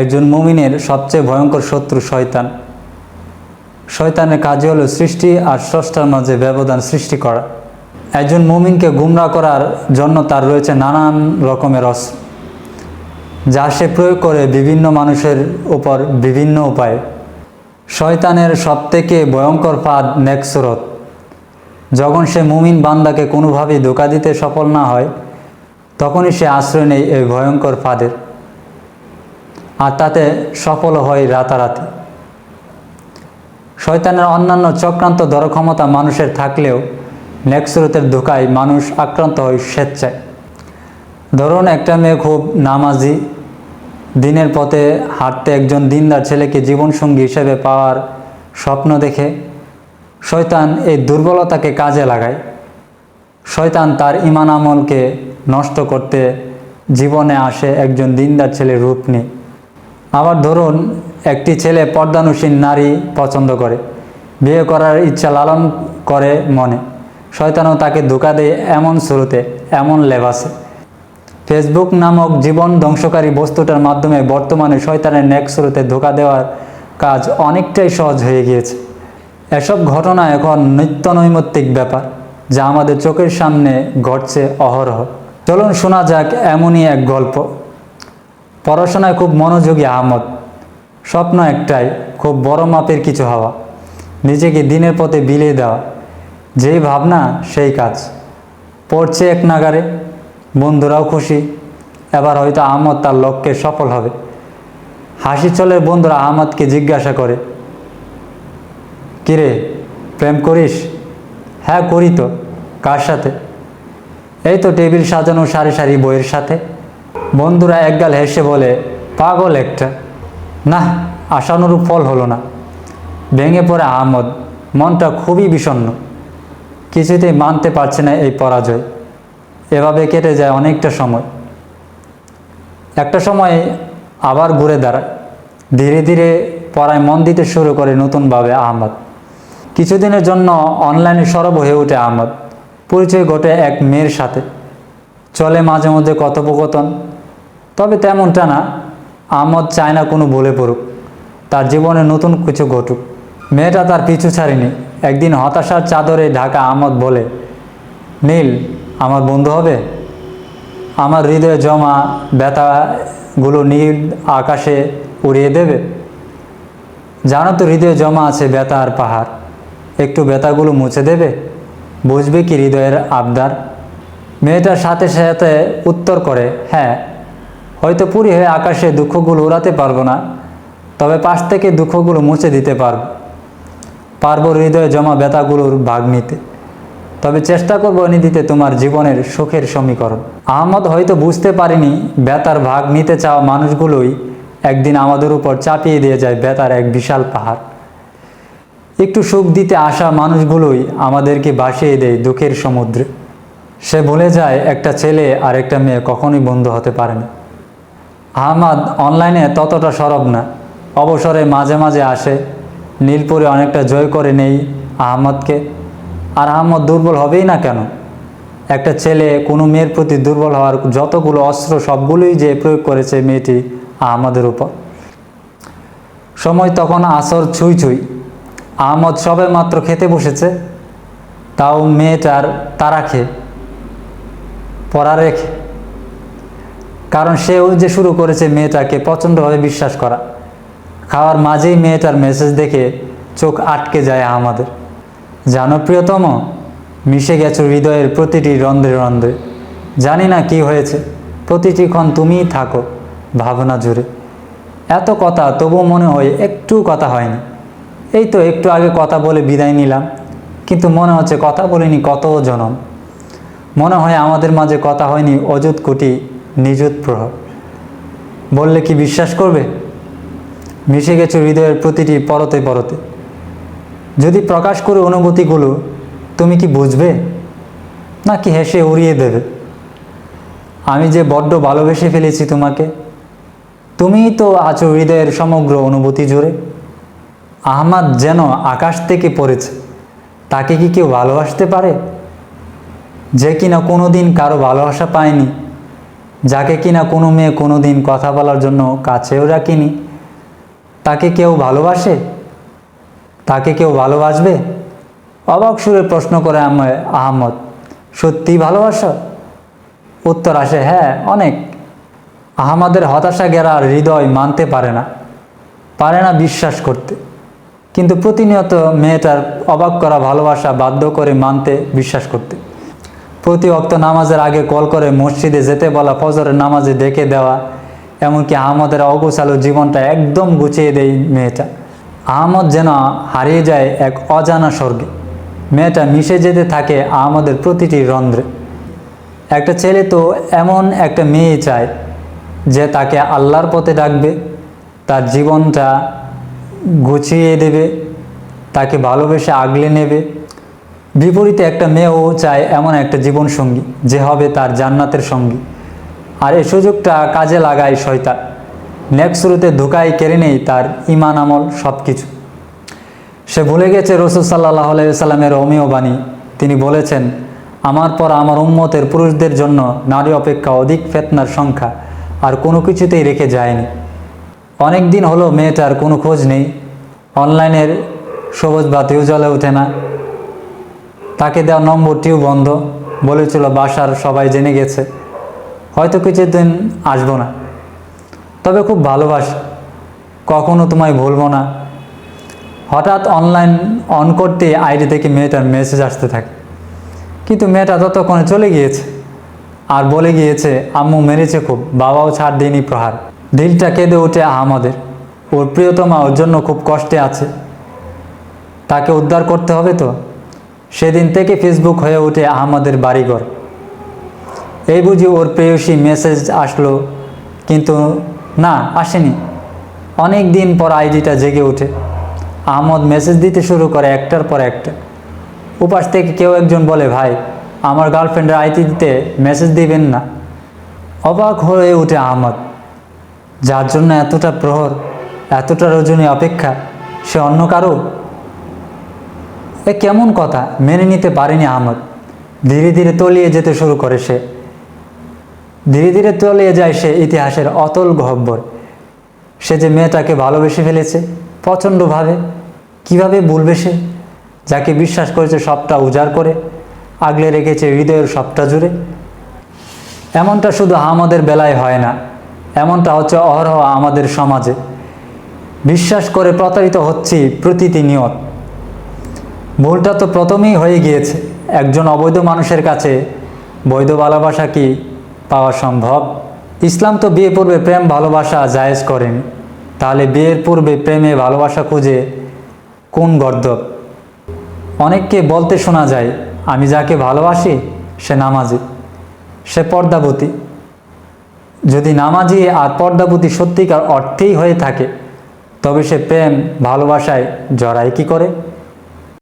একজন মুমিনের সবচেয়ে ভয়ঙ্কর শত্রু শয়তান। শয়তানের কাজই হলো সৃষ্টি আর স্রষ্টার মাঝে ব্যবধান সৃষ্টি করা। একজন মুমিনকে গুমরাহ করার জন্য তার রয়েছে নানান রকমের অস্ত্র, যা সে প্রয়োগ করে বিভিন্ন মানুষের উপর বিভিন্ন উপায়ে। শয়তানের সবথেকে ভয়ঙ্কর ফাঁদ নেকসরত। যখন সে মুমিন বান্দাকে কোনোভাবেই ধোঁকা দিতে সফল না হয়, তখনই সে আশ্রয় নেয় এই ভয়ঙ্কর ফাঁদের, আর তাতে সফল হয় রাতারাতি। শয়তানের অন্যান্য চক্রান্ত ধরার ক্ষমতা মানুষের থাকলেও নেকসরতের ধোঁকায় মানুষ আক্রান্ত হয় স্বেচ্ছায়। ধরুন, একটা মেয়ে খুব নামাজি, দিনের পথে হাঁটতে একজন দিনদার ছেলেকে জীবনসঙ্গী হিসেবে পাওয়ার স্বপ্ন দেখে শয়তান এই দুর্বলতাকে কাজে লাগায়। শয়তান তার ঈমান আমলকে নষ্ট করতে জীবনে আসে একজন দিনদার ছেলের রূপ নিয়ে। আবার ধরুন, একটি ছেলে পর্দানুসীন নারী পছন্দ করে, বিয়ে করার ইচ্ছা লালন করে মনে। শয়তানও তাকে ধোঁকা দেয় এমন শুরুতে, এমন লেবাসে। ফেসবুক নামক জীবন ধ্বংসকারী বস্তুটার মাধ্যমে বর্তমানে শয়তানের নেকসরতে ধোঁকা দেওয়ার কাজ অনেকটাই সহজ হয়ে গিয়েছে। এসব ঘটনা এখন নিত্য নৈমিত্তিক ব্যাপার, যা আমাদের চোখের সামনে ঘটছে অহরহ। চলুন শোনা যাক এমনই এক গল্প। পড়াশোনায় খুব মনোযোগী আহমদ। স্বপ্ন একটাই, খুব বড় মাপের কিছু হওয়া, নিজেকে দিনের পথে বিলিয়ে দেওয়া। যেই ভাবনা সেই কাজ। পড়ছে এক নাগারে, বন্ধুরাও খুশি। এবার হয়তো আহমদ তার লক্ষ্যে সফল হবে। হাসি চলের বন্ধুরা আহমদকে জিজ্ঞাসা করে, কিরে, প্রেম করিস? হ্যাঁ করি তো। কার সাথে? এই তো টেবিল সাজানো সারি সারি বইয়ের সাথে। বন্ধুরা একগাল হেসে বলে, পাগল একটা। না, আশানুরূপ ফল হলো না। ভেঙে পড়ে আহমদ, মনটা খুবই বিষণ্ণ। কিছুতেই মানতে পারছে না এই পরাজয়। এভাবে কেটে যায় অনেকটা সময়। একটা সময় আবার ঘুরে দাঁড়ায়। ধীরে ধীরে পড়ায় মন দিতে শুরু করে নতুনভাবে আহমদ। কিছুদিনের জন্য অনলাইনে সরব হয়ে ওঠে আহমদ। পরিচয় ঘটে এক মেয়ের সাথে। চলে মাঝে মধ্যে কথোপকথন। তবে তেমনটা না। আহমদ চায় না কোনো ভুলে পড়ুক, তার জীবনে নতুন কিছু ঘটুক। মেয়েটা তার পিছু ছাড়েনি। একদিন হতাশার চাদরে ঢাকা আহমদ বলে, নীল, আমার বন্ধু হবে? আমার হৃদয়ে জমা ব্যথাগুলো নীল আকাশে উড়িয়ে দেবে। জানো তো হৃদয়ে জমা আছে ব্যথা আর পাহাড়। একটু ব্যথাগুলো মুছে দেবে? বুঝবে কি হৃদয়ের আবদার? মেয়েটার সাথে সাথে উত্তর করে, হ্যাঁ, হয়তো পুরী হয়ে আকাশে দুঃখগুলো উড়াতে পারবো না, তবে পাশ থেকে দুঃখগুলো মুছে দিতে পারবো হৃদয়ে জমা ব্যথাগুলোর ভাগ নিতে। তবে চেষ্টা করবো এনে দিতে তোমার জীবনের সুখের সমীকরণ। আহমদ হয়তো বুঝতে পারেনি, ব্যথার ভাগ নিতে চাওয়া মানুষগুলোই একদিন আমাদের উপর চাপিয়ে দিয়ে যায় ব্যথার এক বিশাল পাহাড়। একটু সুখ দিতে আসা মানুষগুলোই আমাদেরকে ভাসিয়ে দেয় দুঃখের সমুদ্রে। সে ভুলে যায় একটা ছেলে আর একটা মেয়ে কখনোই বন্ধু হতে পারে না। আহমদ অনলাইনে ততটা সরব না। অবসরে মাঝে মাঝে আসে। নীলপুরে অনেকটা জয় করে নেই আহমদকে। আর আহমদ দুর্বল হবেই না কেন? একটা ছেলে কোনো মেয়ের প্রতি দুর্বল হওয়ার যতগুলো অস্ত্র সবগুলোই যে প্রয়োগ করেছে মেয়েটি আহমদের উপর। সময় তখন আসর ছুঁই ছুঁই। আহমদ সবে মাত্র খেতে বসেছে, তাও মেয়েটার তাড়া খেয়ে, পড়া রেখে। কারণ সেও যে শুরু করেছে মেয়েটাকে প্রচণ্ডভাবে বিশ্বাস করা। খাওয়ার মাঝেই মেয়েটার মেসেজ দেখে চোখ আটকে যায় আহমদের। জানো প্রিয়তম, মিশে গেছো হৃদয়ের প্রতিটি রন্ধ্রে রন্ধ্রে। জানি না কি হয়েছে, প্রতিটি ক্ষণ তুমিই থাকো ভাবনা জুড়ে। এত কথা, তবু মনে হয় একটু কথা হয়নি। এই তো একটু আগে কথা বলে বিদায় নিলাম, কিন্তু মনে হচ্ছে কথা বলিনি কত জনম। মনে হয় আমাদের মাঝে কথা হয়নি অযুত কোটি নিযুত প্রহর। বললে কি বিশ্বাস করবে? মিশে গেছো হৃদয়ের প্রতিটি পরতে পরতে। যদি প্রকাশ করে অনুভূতিগুলো, তুমি কি বুঝবে, নাকি হেসে উড়িয়ে দেবে? আমি যে বড্ড ভালোবেসে ফেলেছি তোমাকে। তুমিই তো আছো হৃদয়ের সমগ্র অনুভূতি জুড়ে। আহমদ যেন আকাশ থেকে পড়েছে। তাকে কি কেউ ভালোবাসতে পারে, যে কিনা কোনোদিন কারো ভালোবাসা পায়নি? যাকে কিনা কোনো মেয়ে কোনো দিন কথা বলার জন্য কাছেও রাখিনি, তাকে কেউ ভালোবাসে? তাকে কেউ ভালোবাসবে? অবাক সুরে প্রশ্ন করে আহমদ, সত্যি ভালোবাসো? উত্তর আসে, হ্যাঁ, অনেক। আহমদের হতাশা ঘেরা হৃদয় মানতে পারে না বিশ্বাস করতে। কিন্তু প্রতিনিয়ত মেয়েটার অবাক করা ভালোবাসা বাধ্য করে মানতে, বিশ্বাস করতে। প্রতি ওয়াক্ত নামাজের আগে কল করে মসজিদে যেতে বলা, ফজরের নামাজে ডেকে দেওয়া, এমনকি আহমদের অগোছালো জীবনটা একদম গুছিয়ে দেয় মেয়েটা। আহমদ যেন হারিয়ে যায় এক অজানা স্বর্গে। মেয়েটা মিশে যেতে থাকে আহমদের প্রতিটি রন্ধ্রে। একটা ছেলে তো এমন একটা মেয়ে চায় যে তাকে আল্লাহর পথে ডাকবে, তার জীবনটা গুছিয়ে দেবে, তাকে ভালোবেসে আগলে নেবে। বিপরীতে একটা মেয়েও চায় এমন একটা জীবনসঙ্গী যে হবে তার জান্নাতের সঙ্গী। আর এই সুযোগটা কাজে লাগায় শয়তান। নেক্সট শুরুতে ধোকায় কেড়ে নেই তার ঈমান, আমল, সব কিছু। সে ভুলে গেছে রাসূল সাল্লাল্লাহু আলাইহি ওয়াসাল্লামের অমীয় বাণী। তিনি বলেছেন, আমার পর আমার উম্মতের পুরুষদের জন্য নারী অপেক্ষা অধিক ফিতনার সংখ্যা আর কোনো কিছুতেই রেখে যায়নি। অনেক দিন হলো মেয়েটার কোনো খোঁজ নেই। অনলাইনের সবুজ বাতিও জ্বলে ওঠে না। তাকে দেওয়া নম্বরটিও বন্ধ। বলেছিল বাসার সবাই জেনে গেছে, হয়তো কিছুদিন আসবো না, তবে খুব ভালোবাসি, কখনো তোমায় ভুলবো না। হঠাৎ অনলাইন অন করতে আইডি থেকে মেয়েটার মেসেজ আসতে থাকে। কিন্তু মেয়েটা ততক্ষণে চলে গিয়েছে আর বলে গিয়েছে, আম্মু মেরেছে খুব, বাবাও ছাড় দেয়নি প্রহার। দিলটা কেঁদে ওঠে আহমদের। ওর প্রিয়তমা ওর জন্য খুব কষ্টে আছে, তাকে উদ্ধার করতে হবে তো। সেদিন থেকে ফেসবুক হয়ে ওঠে আহমদের বাড়িঘর। এই বুঝি ওর প্রেয়সী মেসেজ আসলো, কিন্তু না, আসেনি। অনেক দিন পর আইডিটা জেগে ওঠে। আহমদ মেসেজ দিতে শুরু করে একটার পর একটা। উপাস থেকে কেউ একজন বলে, ভাই, আমার গার্লফ্রেন্ডের আইডি দিতে মেসেজ দিবেন না। অবাক হয়ে ওঠে আহমদ। যার জন্য এতটা প্রহর, এতটা রজনী অপেক্ষা, সে অন্য কারো? এ কেমন কথা? মেনে নিতে পারেনি আহমদ। ধীরে ধীরে তলিয়ে যেতে শুরু করে সে। ধীরে ধীরে তলিয়ে যায় সে ইতিহাসের অতল গহ্বর। সে যে মেয়েটাকে ভালোবেসে ফেলেছে প্রচণ্ডভাবে, কিভাবে ভুলবে সে? যাকে বিশ্বাস করেছে সবটা উজাড় করে, আগলে রেখেছে হৃদয়ের সবটা জুড়ে। এমনটা শুধু আহমদের বেলায় হয় না, এমনটা হচ্ছে অহরহ আমাদের সমাজে। বিশ্বাস করে প্রতারিত হচ্ছি প্রতিটি নিয়ত। ভুলটা তো প্রথমেই হয়ে গিয়েছে। একজন অবৈধ মানুষের কাছে বৈধ ভালোবাসা কি পাওয়া সম্ভব? ইসলাম তো বিয়ে পূর্বে প্রেম ভালোবাসা জায়েজ করেনি। তাহলে বিয়ের পূর্বে প্রেমে ভালোবাসা খুঁজে কোন গর্দব? অনেককে বলতে শোনা যায়, আমি যাকে ভালোবাসি সে নামাজি, সে পর্দাবতী। যদি নামাজি আর পর্দাবতী সত্যিকার অর্থেই হয়ে থাকে, তবে সে প্রেম ভালোবাসায় জড়ায় কি করে?